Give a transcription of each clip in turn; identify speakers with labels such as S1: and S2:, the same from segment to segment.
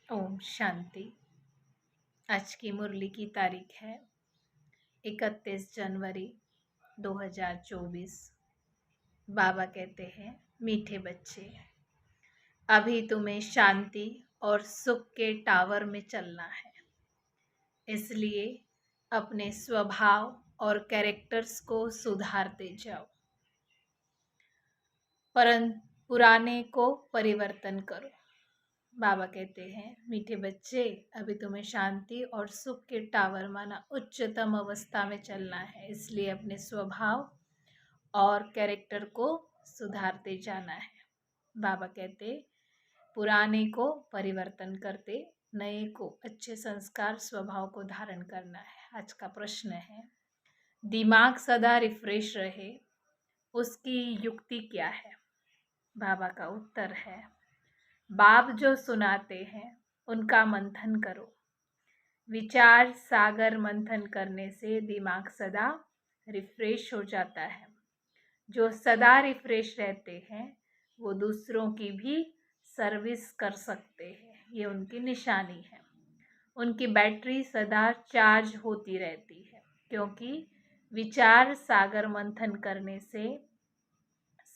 S1: ओम शांति। आज की मुरली की तारीख है 31 जनवरी 2024। बाबा कहते हैं, मीठे बच्चे, अभी तुम्हें शांति और सुख के टावर में चलना है। इसलिए अपने स्वभाव और कैरेक्टर्स को सुधारते जाओ, परंतु पुराने को परिवर्तन करो। बाबा कहते हैं, मीठे बच्चे, अभी तुम्हें शांति और सुख के टावर माना उच्चतम अवस्था में चलना है। इसलिए अपने स्वभाव और कैरेक्टर को सुधारते जाना है। बाबा कहते, पुराने को परिवर्तन करते, नए को अच्छे संस्कार स्वभाव को धारण करना है। आज का प्रश्न है, दिमाग सदा रिफ्रेश रहे उसकी युक्ति क्या है? बाबा का उत्तर है, बाप जो सुनाते हैं उनका मंथन करो। विचार सागर मंथन करने से दिमाग सदा रिफ्रेश हो जाता है। जो सदा रिफ्रेश रहते हैं वो दूसरों की भी सर्विस कर सकते हैं। ये उनकी निशानी है। उनकी बैटरी सदा चार्ज होती रहती है, क्योंकि विचार सागर मंथन करने से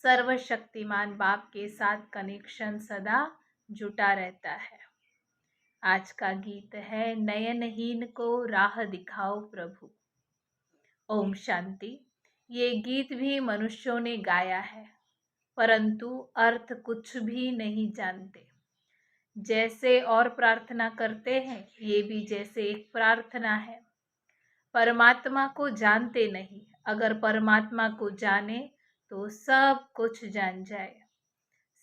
S1: सर्वशक्तिमान बाप के साथ कनेक्शन सदा जुटा रहता है। आज का गीत है, नयनहीन को राह दिखाओ प्रभु। ओम शांति। ये गीत भी मनुष्यों ने गाया है, परंतु अर्थ कुछ भी नहीं जानते। जैसे और प्रार्थना करते हैं, ये भी जैसे एक प्रार्थना है। परमात्मा को जानते नहीं। अगर परमात्मा को जाने तो सब कुछ जान जाए।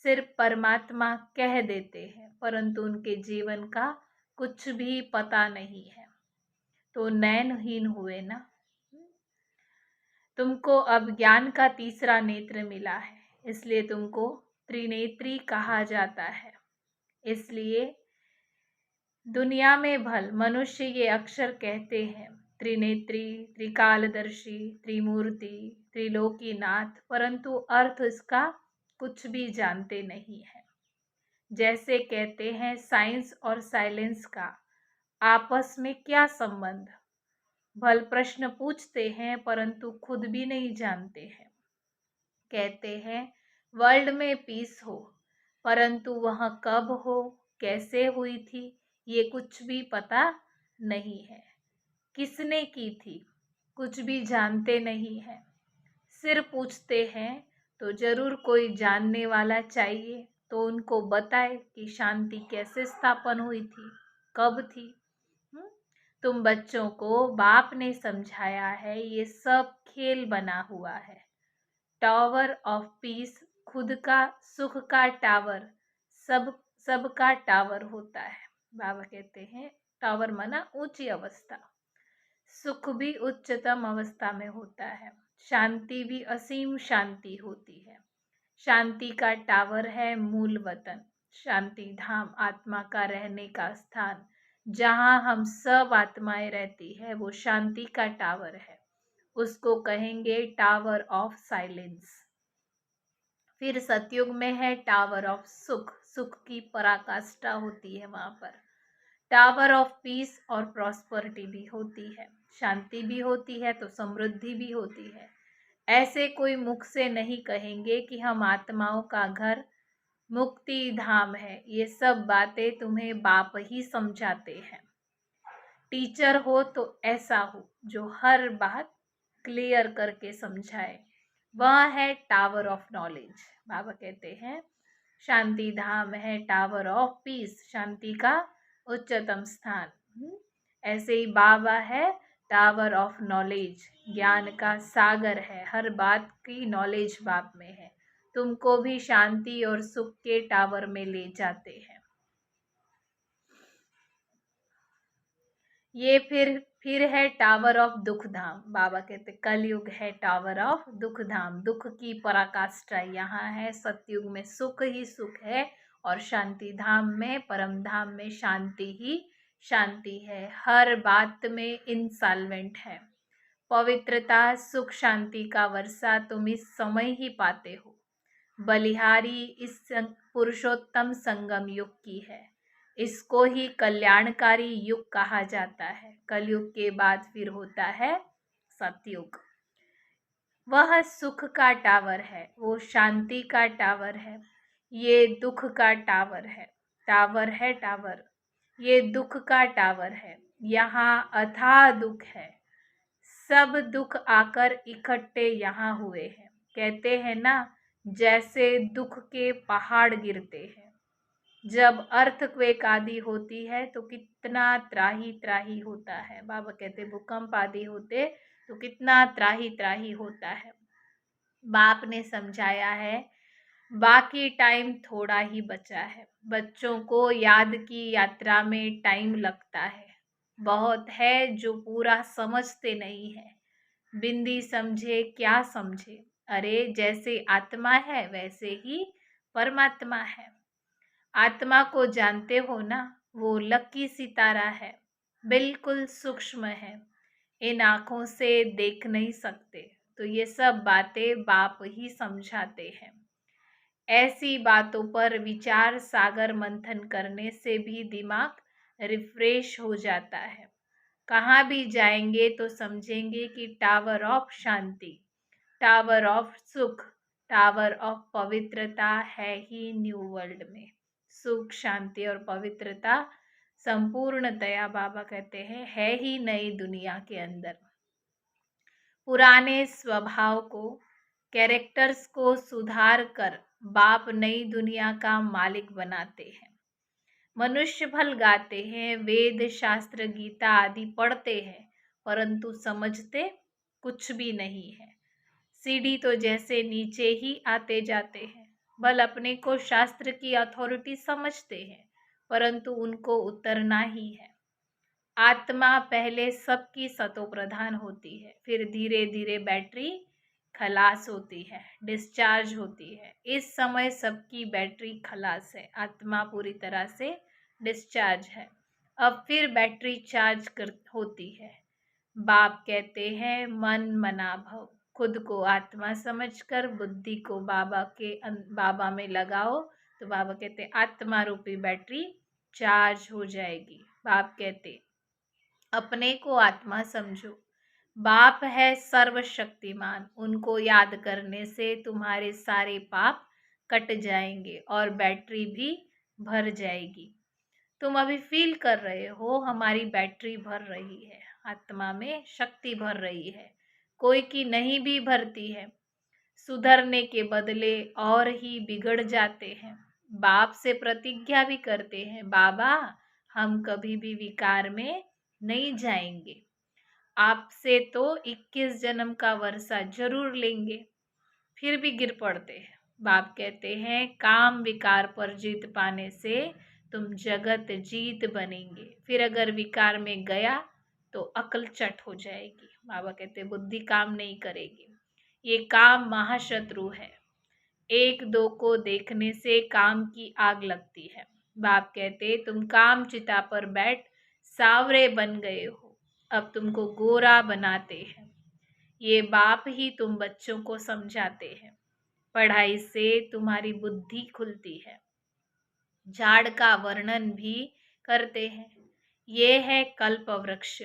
S1: सिर्फ परमात्मा कह देते हैं, परंतु उनके जीवन का कुछ भी पता नहीं है, तो नयनहीन हुए ना। तुमको अब ज्ञान का तीसरा नेत्र मिला है, इसलिए तुमको त्रिनेत्री कहा जाता है। इसलिए दुनिया में भल मनुष्य ये अक्षर कहते हैं, त्रिनेत्री, त्रिकालदर्शी, त्रिमूर्ति, त्रिलोकीनाथ, परंतु अर्थ इसका कुछ भी जानते नहीं है। जैसे कहते हैं, साइंस और साइलेंस का आपस में क्या संबंध? भल प्रश्न पूछते हैं, परंतु खुद भी नहीं जानते हैं। कहते हैं वर्ल्ड में पीस हो, परंतु वह कब हो, कैसे हुई थी, ये कुछ भी पता नहीं है। किसने की थी, कुछ भी जानते नहीं है। सिर पूछते हैं तो जरूर कोई जानने वाला चाहिए, तो उनको बताए कि शांति कैसे स्थापन हुई थी, कब थी। तुम बच्चों को बाप ने समझाया है, ये सब खेल बना हुआ है। टावर ऑफ पीस खुद का सुख का टावर सबका टावर होता है। बाबा कहते हैं, टावर माना ऊंची अवस्था। सुख भी उच्चतम अवस्था में होता है। शांति भी असीम शांति होती है। शांति का टावर है मूल वतन। शांति धाम आत्मा का रहने का स्थान, जहाँ हम सब आत्माएं रहती है, वो शांति का टावर है। उसको कहेंगे टावर ऑफ साइलेंस। फिर सतयुग में है टावर ऑफ सुख। सुख की पराकाष्ठा होती है वहां पर। टावर ऑफ पीस और प्रॉस्पेरिटी भी होती है। शांति भी होती है तो समृद्धि भी होती है। ऐसे कोई मुख से नहीं कहेंगे कि हम आत्माओं का घर मुक्ति धाम है। ये सब बातें तुम्हें बाप ही समझाते हैं। टीचर हो तो ऐसा हो जो हर बात क्लियर करके समझाए। वह है टावर ऑफ नॉलेज। बाबा कहते हैं, शांति धाम है टावर ऑफ पीस, शांति का उच्चतम स्थान। ऐसे ही बाबा है टावर ऑफ नॉलेज, ज्ञान का सागर है। हर बात की नॉलेज बाप में है। तुमको भी शांति और सुख के टावर में ले जाते हैं। ये फिर है टावर ऑफ दुख धाम। बाबा कहते कलयुग है टावर ऑफ दुख धाम। दुख की पराकाष्ठा यहाँ है। सतयुग में सुख ही सुख है, और शांति धाम में, परम धाम में शांति ही शांति है। हर बात में इंसॉल्वेंट है। पवित्रता सुख शांति का वर्षा तुम इस समय ही पाते हो। बलिहारी इस पुरुषोत्तम संगम युग की है। इसको ही कल्याणकारी युग कहा जाता है। कलयुग के बाद फिर होता है सतयुग। वह सुख का टावर है, वो शांति का टावर है, ये दुख का टावर है। टावर है टावर, ये दुख का टावर है। यहाँ अथाह दुख है, सब दुख आकर इकट्ठे यहाँ हुए हैं। कहते हैं ना, जैसे दुख के पहाड़ गिरते हैं। जब अर्थक्वेक आदि होती है तो कितना त्राही त्राही होता है। बाबा कहते भूकंप आदि होते तो कितना त्राही त्राही होता है। बाप ने समझाया है, बाकी टाइम थोड़ा ही बचा है। बच्चों को याद की यात्रा में टाइम लगता है। बहुत है जो पूरा समझते नहीं है। बिंदी समझे क्या समझे। अरे जैसे आत्मा है वैसे ही परमात्मा है। आत्मा को जानते हो ना, वो लकी सितारा है, बिल्कुल सूक्ष्म है, इन आँखों से देख नहीं सकते। तो ये सब बातें बाप ही समझाते हैं। ऐसी बातों पर विचार सागर मंथन करने से भी दिमाग रिफ्रेश हो जाता है। कहाँ भी जाएंगे तो समझेंगे कि tower of Shanti, tower of सुख, टावर ऑफ पवित्रता है ही न्यू वर्ल्ड में। सुख, शांति और पवित्रता संपूर्णतया बाबा कहते हैं है ही नई दुनिया के अंदर। पुराने स्वभाव को, कैरेक्टर्स को सुधार कर बाप नई दुनिया का मालिक बनाते हैं। मनुष्य भल गाते हैं, वेद शास्त्र गीता आदि पढ़ते हैं, परंतु समझते कुछ भी नहीं है। सीढ़ी तो जैसे नीचे ही आते जाते हैं। बल अपने को शास्त्र की अथॉरिटी समझते हैं, परंतु उनको उतरना ही है। आत्मा पहले सबकी सतो प्रधान होती है, फिर धीरे धीरे बैटरी खलास होती है, डिस्चार्ज होती है। इस समय सबकी बैटरी खलास है, आत्मा पूरी तरह से डिस्चार्ज है। अब फिर बैटरी चार्ज कर होती है। बाप कहते हैं मन मना भव, खुद को आत्मा समझकर बुद्धि को बाबा में लगाओ, तो बाबा कहते आत्मा रूपी बैटरी चार्ज हो जाएगी। बाप कहते अपने को आत्मा समझो। बाप है सर्वशक्तिमान, उनको याद करने से तुम्हारे सारे पाप कट जाएंगे और बैटरी भी भर जाएगी। तुम अभी फील कर रहे हो हमारी बैटरी भर रही है, आत्मा में शक्ति भर रही है। कोई की नहीं भी भरती है, सुधरने के बदले और ही बिगड़ जाते हैं। बाप से प्रतिज्ञा भी करते हैं, बाबा हम कभी भी विकार में नहीं जाएंगे। आपसे तो 21 जन्म का वर्षा जरूर लेंगे, फिर भी गिर पड़ते हैं। बाप कहते हैं काम विकार पर जीत पाने से तुम जगत जीत बनेंगे। फिर अगर विकार में गया तो अकल चट हो जाएगी। बाबा कहते बुद्धि काम नहीं करेगी, ये काम महाशत्रु है। एक दो को देखने से काम की आग लगती है। बाप कहते तुम काम चिता पर बैठ सावरे बन गए हो, अब तुमको गोरा बनाते हैं। ये बाप ही तुम बच्चों को समझाते हैं। पढ़ाई से तुम्हारी बुद्धि खुलती है। झाड़ का वर्णन भी करते हैं, ये है कल्प वृक्ष।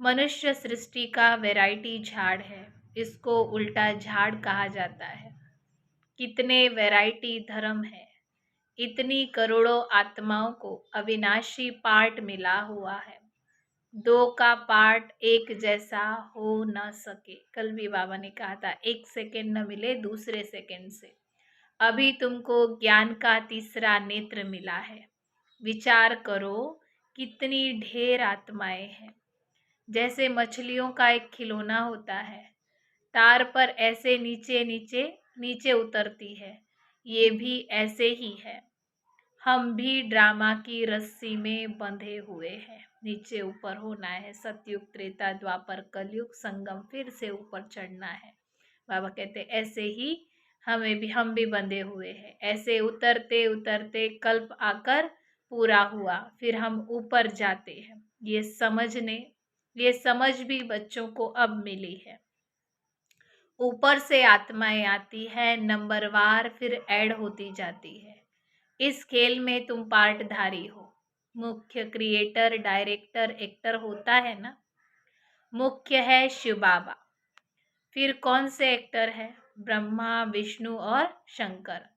S1: मनुष्य सृष्टि का वैरायटी झाड़ है, इसको उल्टा झाड़ कहा जाता है। कितने वैरायटी धर्म है, इतनी करोड़ों आत्माओं को अविनाशी पार्ट मिला हुआ है। दो का पार्ट एक जैसा हो न सके। कल भी बाबा ने कहा था एक सेकंड न मिले दूसरे सेकंड से। अभी तुमको ज्ञान का तीसरा नेत्र मिला है। विचार करो कितनी ढेर आत्माएं हैं। जैसे मछलियों का एक खिलौना होता है, तार पर ऐसे नीचे नीचे नीचे उतरती है, ये भी ऐसे ही है। हम भी ड्रामा की रस्सी में बंधे हुए हैं, नीचे ऊपर होना है। सतयुग त्रेता द्वापर कलयुग संगम, फिर से ऊपर चढ़ना है। बाबा कहते ऐसे ही हम भी बंधे हुए हैं। ऐसे उतरते उतरते कल्प आकर पूरा हुआ, फिर हम ऊपर जाते हैं। ये समझ भी बच्चों को अब मिली है। ऊपर से आत्माएं आती है नंबरवार, फिर ऐड होती जाती है। इस खेल में तुम पार्टधारी हो। मुख्य क्रिएटर, डायरेक्टर, एक्टर होता है ना। मुख्य है शिव बाबा। फिर कौन से एक्टर है? ब्रह्मा, विष्णु और शंकर।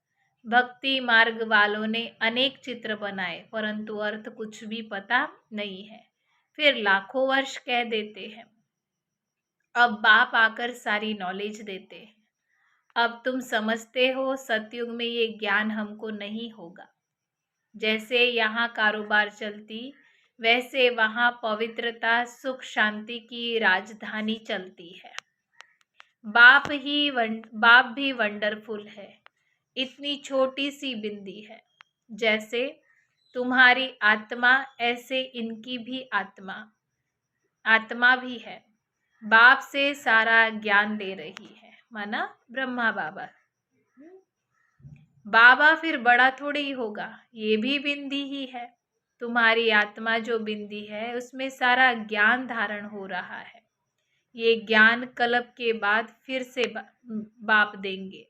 S1: भक्ति मार्ग वालों ने अनेक चित्र बनाए, परंतु अर्थ कुछ भी पता नहीं है। फिर लाखों वर्ष कह देते हैं। अब बाप आकर सारी नॉलेज देते हैं। अब तुम समझते हो सतयुग में ये ज्ञान हमको नहीं होगा। जैसे यहाँ कारोबार चलती, वैसे वहाँ पवित्रता, सुख, शांति की राजधानी चलती है। बाप भी वंडरफुल है। इतनी छोटी सी बिंदी है। जैसे तुम्हारी आत्मा, ऐसे इनकी भी आत्मा भी है। बाप से सारा ज्ञान ले रही है, माना ब्रह्मा बाबा। बाबा फिर बड़ा थोड़ी ही होगा, ये भी बिंदी ही है। तुम्हारी आत्मा जो बिंदी है, उसमें सारा ज्ञान धारण हो रहा है। ये ज्ञान कल्प के बाद फिर से बाप देंगे।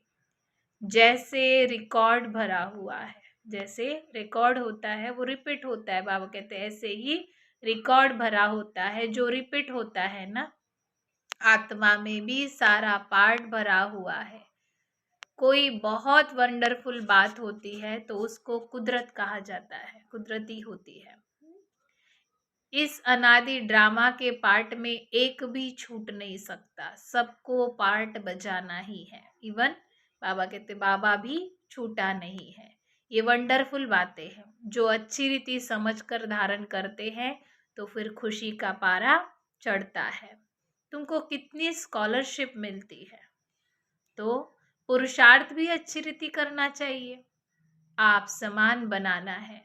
S1: जैसे रिकॉर्ड भरा हुआ है, जैसे रिकॉर्ड होता है वो रिपीट होता है, बाबा कहते हैं ऐसे ही रिकॉर्ड भरा होता है जो रिपीट होता है ना। आत्मा में भी सारा पार्ट भरा हुआ है। कोई बहुत वंडरफुल बात होती है तो उसको कुदरत कहा जाता है, कुदरती होती है। इस अनादि ड्रामा के पार्ट में एक भी छूट नहीं सकता, सबको पार्ट बजाना ही है। इवन बाबा कहते बाबा भी छूटा नहीं है। ये वंडरफुल बातें हैं जो अच्छी रीति समझकर धारण करते हैं तो फिर खुशी का पारा चढ़ता है। तुमको कितनी स्कॉलरशिप मिलती है, तो पुरुषार्थ भी अच्छी रीति करना चाहिए। आप समान बनाना है।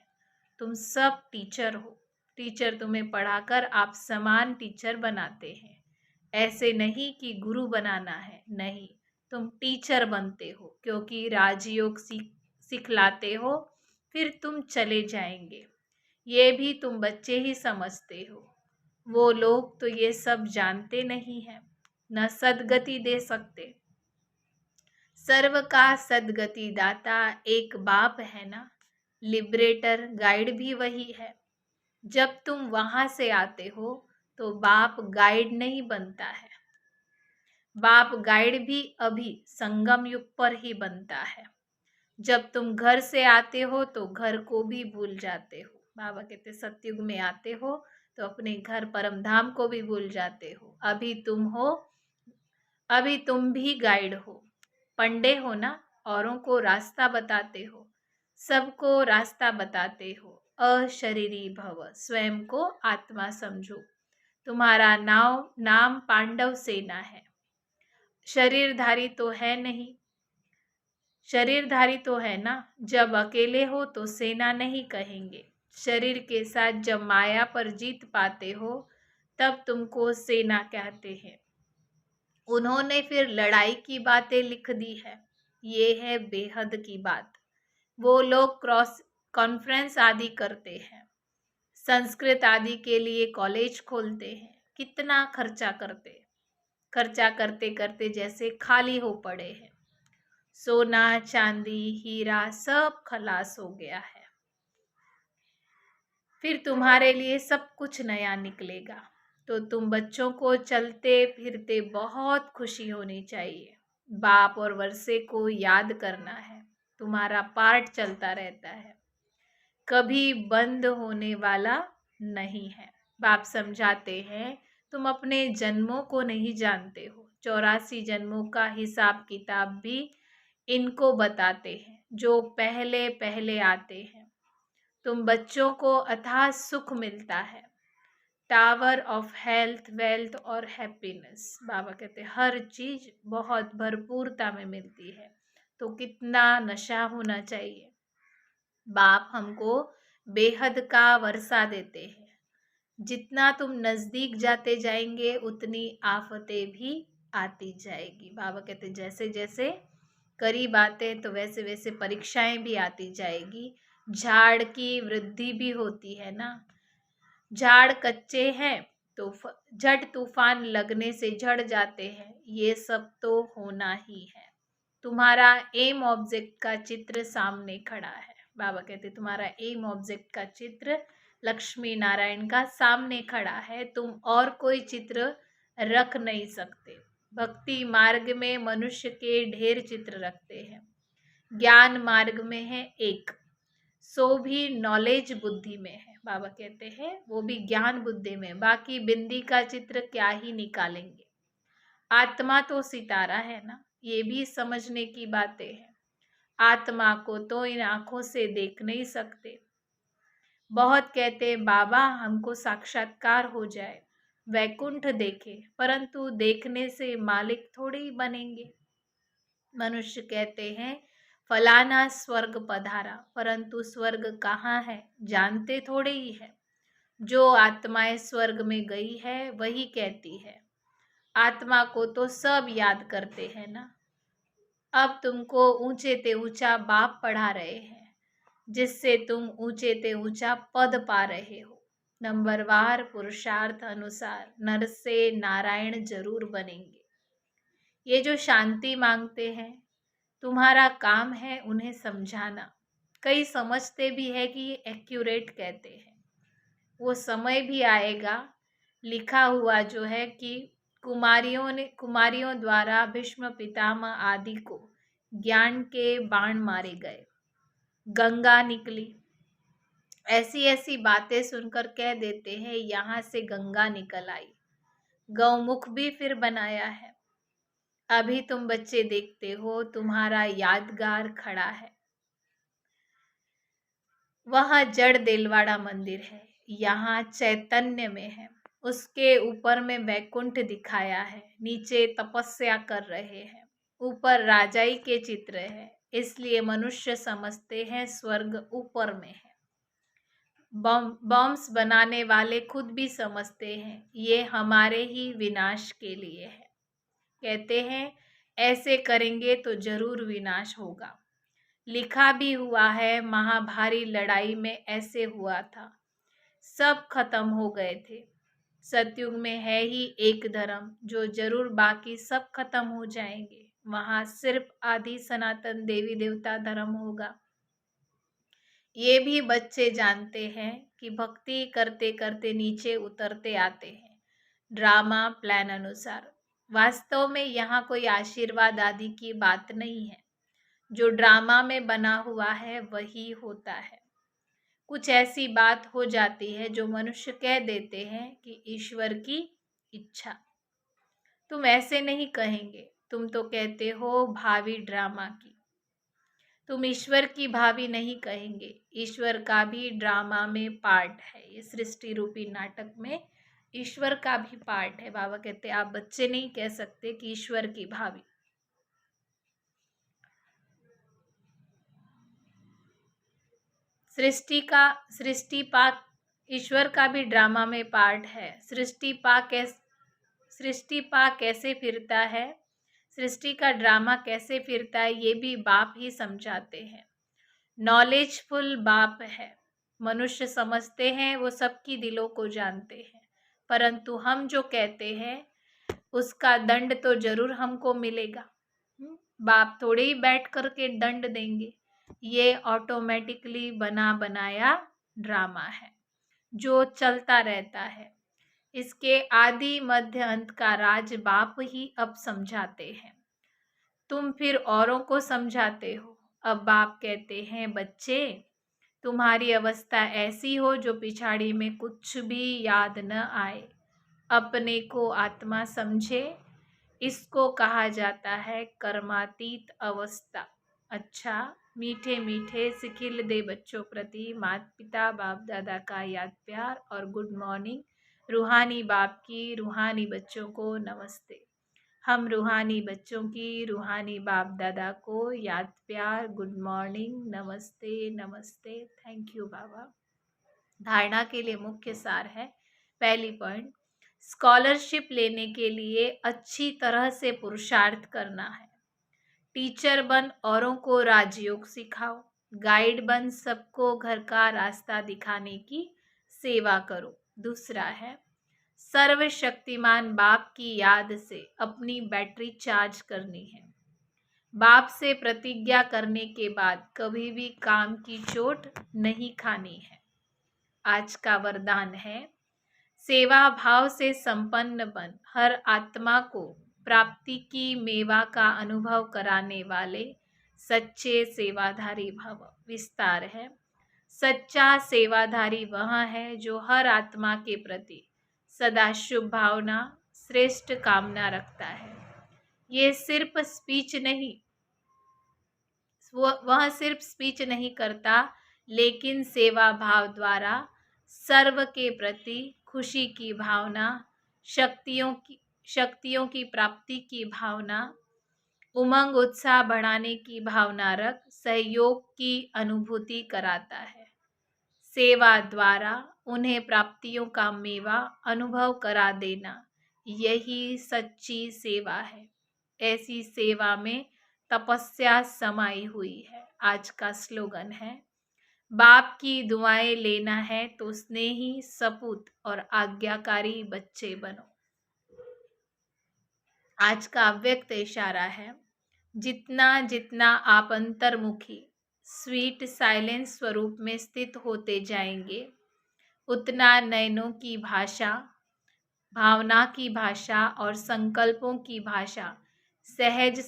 S1: तुम सब टीचर हो। टीचर तुम्हें पढ़ाकर आप समान टीचर बनाते हैं। ऐसे नहीं कि गुरु बनाना है, नहीं, तुम टीचर बनते हो क्योंकि राजयोग सिखलाते हो, फिर तुम चले जाएंगे। ये भी तुम बच्चे ही समझते हो। वो लोग तो ये सब जानते नहीं है, न सद्गति दे सकते। सर्व का सद्गति दाता एक बाप है ना। लिबरेटर, गाइड भी वही है। जब तुम वहां से आते हो तो बाप गाइड नहीं बनता है। बाप गाइड भी अभी संगम युग पर ही बनता है। जब तुम घर से आते हो तो घर को भी भूल जाते हो। बाबा कहते सतयुग में आते हो तो अपने घर परम धाम को भी भूल जाते हो। अभी तुम भी गाइड हो, पंडे हो ना, औरों को रास्ता बताते हो, सबको रास्ता बताते हो। अशरीरी भव, स्वयं को आत्मा समझो। तुम्हारा नाम पांडव सेना है। शरीरधारी तो है नहीं, शरीरधारी तो है ना। जब अकेले हो तो सेना नहीं कहेंगे। शरीर के साथ जब माया पर जीत पाते हो तब तुमको सेना कहते हैं। उन्होंने फिर लड़ाई की बातें लिख दी है। ये है बेहद की बात। वो लोग क्रॉस कॉन्फ्रेंस आदि करते हैं, संस्कृत आदि के लिए कॉलेज खोलते हैं। कितना खर्चा करते करते जैसे खाली हो पड़े हैं। सोना, चांदी, हीरा सब खलास हो गया है। फिर तुम्हारे लिए सब कुछ नया निकलेगा। तो तुम बच्चों को चलते फिरते बहुत खुशी होनी चाहिए। बाप और वर्षे को याद करना है। तुम्हारा पार्ट चलता रहता है, कभी बंद होने वाला नहीं है। बाप समझाते हैं तुम अपने जन्मों को नहीं जानते हो। 84 जन्मों का हिसाब किताब भी इनको बताते हैं जो पहले पहले आते हैं। तुम बच्चों को अथाह सुख मिलता है, टावर ऑफ हेल्थ, वेल्थ और हैप्पीनेस। बाबा कहते हैं हर चीज बहुत भरपूरता में मिलती है, तो कितना नशा होना चाहिए। बाप हमको बेहद का वर्षा देते हैं। जितना तुम नजदीक जाते जाएंगे उतनी आफतें भी आती जाएगी। बाबा कहते जैसे जैसे करीब आते तो वैसे वैसे परीक्षाएं भी आती जाएगी। झाड़ की वृद्धि भी होती है ना। झाड़ कच्चे हैं तो झट तूफान लगने से झड़ जाते हैं। ये सब तो होना ही है। तुम्हारा एम ऑब्जेक्ट का चित्र सामने खड़ा है। बाबा कहते तुम्हारा एम ऑब्जेक्ट का चित्र लक्ष्मी नारायण का सामने खड़ा है, तुम और कोई चित्र रख नहीं सकते। भक्ति मार्ग में मनुष्य के ढेर चित्र रखते हैं, ज्ञान मार्ग में है एक, सो भी नॉलेज बुद्धि में है। बाबा कहते हैं वो भी ज्ञान बुद्धि में, बाकी बिंदी का चित्र क्या ही निकालेंगे। आत्मा तो सितारा है ना, ये भी समझने की बातें हैं। आत्मा को तो इन आंखों से देख नहीं सकते। बहुत कहते बाबा हमको साक्षात्कार हो जाए, वैकुंठ देखे, परंतु देखने से मालिक थोड़े ही बनेंगे। मनुष्य कहते हैं फलाना स्वर्ग पधारा, परंतु स्वर्ग कहाँ है जानते थोड़े ही है। जो आत्माएं स्वर्ग में गई है वही कहती है। आत्मा को तो सब याद करते हैं ना। अब तुमको ऊंचे ते ऊंचा बाप पढ़ा रहे हैं, जिससे तुम ऊंचे ते ऊंचा पद पा रहे हो। नंबरवार पुरुषार्थ अनुसार नर से नारायण जरूर बनेंगे। ये जो शांति मांगते हैं, तुम्हारा काम है उन्हें समझाना। कई समझते भी है कि ये एक्यूरेट कहते हैं। वो समय भी आएगा, लिखा हुआ जो है कि कुमारियों द्वारा भीष्म पितामह आदि को ज्ञान के बाण मारे गए, गंगा निकली। ऐसी ऐसी बातें सुनकर कह देते हैं यहाँ से गंगा निकल आई। गौमुख भी फिर बनाया है। अभी तुम बच्चे देखते हो तुम्हारा यादगार खड़ा है। वहाँ जड़ देलवाड़ा मंदिर है, यहाँ चैतन्य में है। उसके ऊपर में वैकुंठ दिखाया है, नीचे तपस्या कर रहे हैं, ऊपर राजाई के चित्र है, इसलिए मनुष्य समझते हैं स्वर्ग ऊपर में है। बॉम्ब्स बनाने वाले खुद भी समझते हैं ये हमारे ही विनाश के लिए है। कहते हैं ऐसे करेंगे तो जरूर विनाश होगा। लिखा भी हुआ है महाभारी लड़ाई में ऐसे हुआ था, सब खत्म हो गए थे। सतयुग में है ही एक धर्म जो जरूर बाकी सब खत्म हो जाएंगे, वहां सिर्फ आदि सनातन देवी देवता धर्म होगा। ये भी बच्चे जानते हैं कि भक्ति करते करते नीचे उतरते आते हैं, ड्रामा प्लान अनुसार। वास्तव में यहाँ कोई आशीर्वाद आदि की बात नहीं है। जो ड्रामा में बना हुआ है वही होता है। कुछ ऐसी बात हो जाती है जो मनुष्य कह देते हैं कि ईश्वर की इच्छा। तुम ऐसे नहीं कहेंगे, तुम तो कहते हो भावी ड्रामा की। तुम ईश्वर की भावी नहीं कहेंगे, ईश्वर का भी ड्रामा में पार्ट है। ये सृष्टि रूपी नाटक में ईश्वर का भी पार्ट है। बाबा कहते आप बच्चे नहीं कह सकते कि ईश्वर की भावी। सृष्टि पाक ईश्वर का भी ड्रामा में पार्ट है। सृष्टि पा कैसे फिरता है, सृष्टि का ड्रामा कैसे फिरता है, ये भी बाप ही समझाते हैं। नॉलेजफुल बाप है। मनुष्य समझते हैं वो सबकी दिलों को जानते हैं, परंतु हम जो कहते हैं उसका दंड तो जरूर हमको मिलेगा। बाप थोड़े ही बैठ करके दंड देंगे। ये ऑटोमेटिकली बना बनाया ड्रामा है जो चलता रहता है। इसके आदि मध्य अंत का राज बाप ही अब समझाते हैं। तुम फिर औरों को समझाते हो। अब बाप कहते हैं बच्चे तुम्हारी अवस्था ऐसी हो जो पिछाड़ी में कुछ भी याद न आए, अपने को आत्मा समझे। इसको कहा जाता है कर्मातीत अवस्था। अच्छा, मीठे मीठे सिखिल दे बच्चों प्रति माता पिता बाप दादा का याद प्यार और गुड मॉर्निंग। रूहानी बाप की रूहानी बच्चों को नमस्ते। हम रूहानी बच्चों की रूहानी बाप दादा को याद प्यार, गुड मॉर्निंग, नमस्ते नमस्ते, थैंक यू बाबा। धारणा के लिए मुख्य सार है। पहली पॉइंट, स्कॉलरशिप लेने के लिए अच्छी तरह से पुरुषार्थ करना है। टीचर बन औरों को राजयोग सिखाओ, गाइड बन सबको घर का रास्ता दिखाने की सेवा करो। दूसरा है सर्वशक्तिमान बाप की याद से अपनी बैटरी चार्ज करनी है। बाप से प्रतिज्ञा करने के बाद कभी भी काम की चोट नहीं खानी है। आज का वरदान है, सेवा भाव से संपन्न बन हर आत्मा को प्राप्ति की मेवा का अनुभव कराने वाले सच्चे सेवाधारी भव। विस्तार है, सच्चा सेवाधारी वह है जो हर आत्मा के प्रति सदा शुभ भावना, श्रेष्ठ कामना रखता है। ये सिर्फ स्पीच नहीं, वह सिर्फ स्पीच नहीं करता, लेकिन सेवा भाव द्वारा सर्व के प्रति खुशी की भावना, शक्तियों की प्राप्ति की भावना, उमंग उत्साह बढ़ाने की भावना रख सहयोग की अनुभूति कराता है। सेवा द्वारा उन्हें प्राप्तियों का मेवा अनुभव करा देना, यही सच्ची सेवा है। ऐसी सेवा में तपस्या समाई हुई है। आज का स्लोगन है, बाप की दुआएं लेना है तो स्नेही, सपूत और आज्ञाकारी बच्चे बनो। आज का अव्यक्त इशारा है, जितना जितना आप अंतर्मुखी स्वीट साइलेंस स्वरूप में स्थित होते जाएंगे, उतना नयनों की भाषा, भावना की भाषा और संकल्पों की भाषा सहज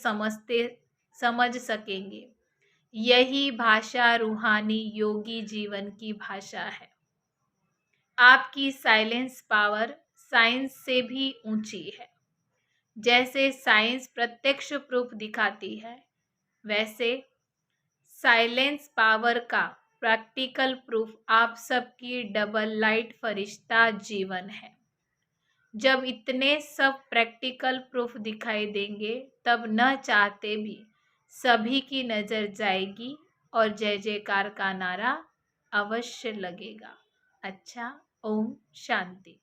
S1: समझ सकेंगे। यही भाषा रूहानी योगी जीवन की भाषा है। आपकी साइलेंस पावर साइंस से भी ऊंची है। जैसे साइंस प्रत्यक्ष प्रूफ दिखाती है, वैसे साइलेंस पावर का प्रैक्टिकल प्रूफ आप सबकी डबल लाइट फरिश्ता जीवन है। जब इतने सब प्रैक्टिकल प्रूफ दिखाई देंगे, तब न चाहते भी सभी की नज़र जाएगी और जय जयकार का नारा अवश्य लगेगा। अच्छा, ओम शांति।